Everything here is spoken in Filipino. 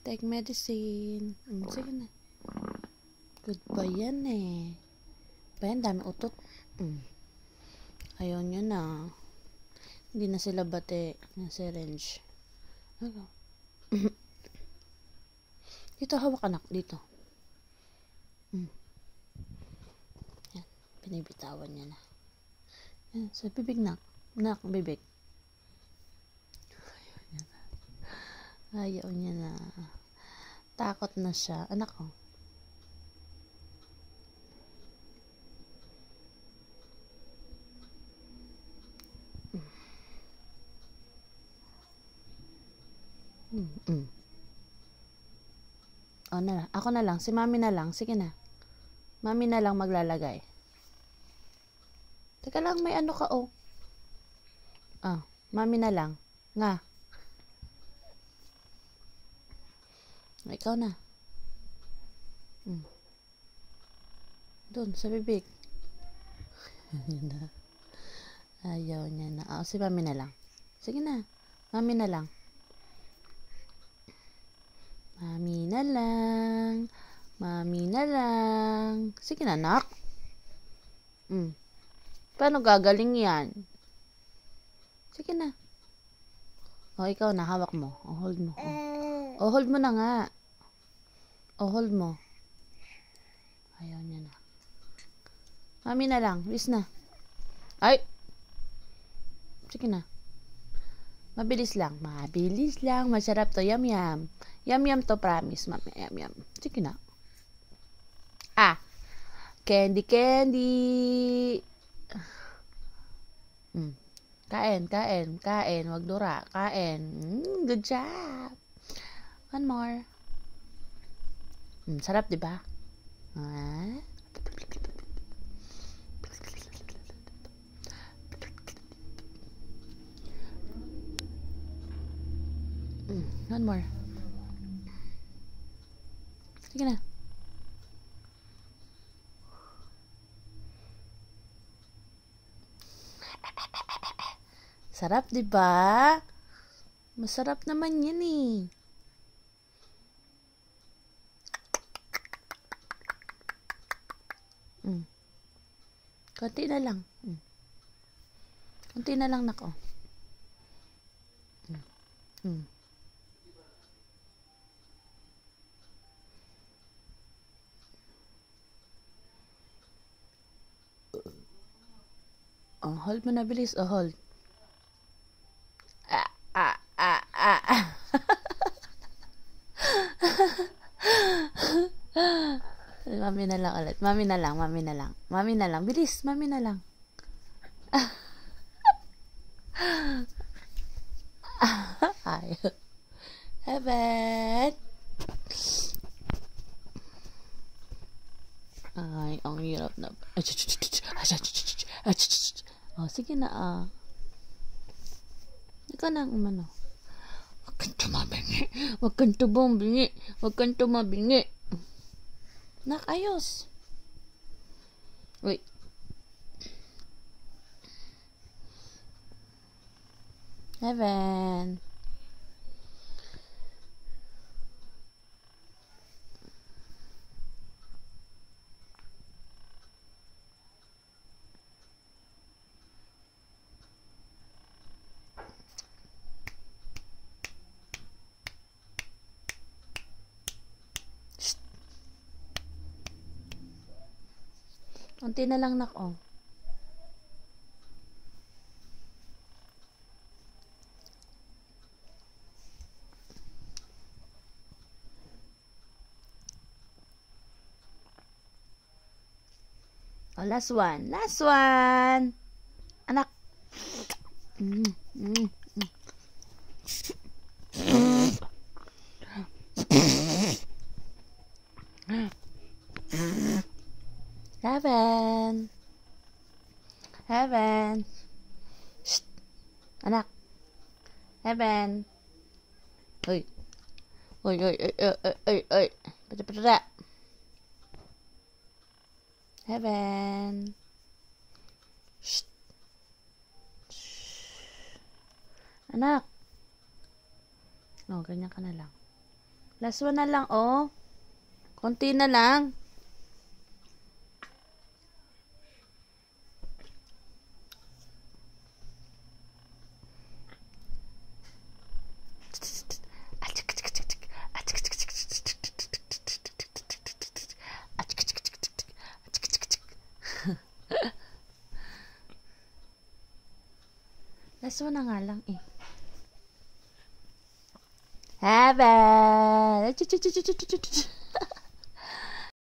Take medicine. Sige na. Good ba yan eh. Ba yan, dami utot. Ayaw nyo na. Hindi na sila bate ng syringe. Ano? Dito, hawak anak. Dito. Yan. Binibitawan niya na. Yan. Sa bibig nak. Nak, bibig. Ayaw niya na. Takot na siya. Anak ko. O na lang. Ako na lang. Si mami na lang. Sige na. Mami na lang maglalagay. Teka lang, may ano ka oh. Mami na lang. Nga. Ikaw na. Doon, sa bibig. Ayaw niya na. Si mami na lang. Sige na. Mami na lang. Mami na lang. Mami na lang. Sige na, nak. Paano gagaling yan? Sige na. Ikaw na. Hawak mo. Hold mo. Hold mo na nga. Hold mo. Ayaw niya na. Mami na lang. Bis na. Ay! Sige na. Mabilis lang. Mabilis lang. Masarap to. Yum, yum. Yum, yum to. Promise, mami. Yum, yum. Sige na. Candy, candy. Kain, kain, kain. Wag dura. Kain. Good job. One more. Sarap, di ba? One more. Sige na. Sarap, di ba? Masarap naman yan eh. Konti na lang. Konti na lang, nako. Hold mo na bilis. Hold. Mami na lang ulit. Mami na lang. Mami na lang. Mami na lang. Bilis. Mami na lang. Ayaw. Heaven. Ay, ang hirap na. Sige na Ikaw na ang umano. Huwag kang tumabingi. Huwag kang tumabingi. Huwag kang tumabingi. Nak, ayos. Wait. Heaven. Unti na lang, nak, last one. Last one. Anak. Heaven. Heaven. Shh. Anak. Heaven. Uy. Uy, uy, uy, uy, uy, uy. Pada. Heaven. Shh. Anak. Ganyan ka na lang. Last one na lang, oh. Konti na lang. Last one na nga lang eh. Heaven!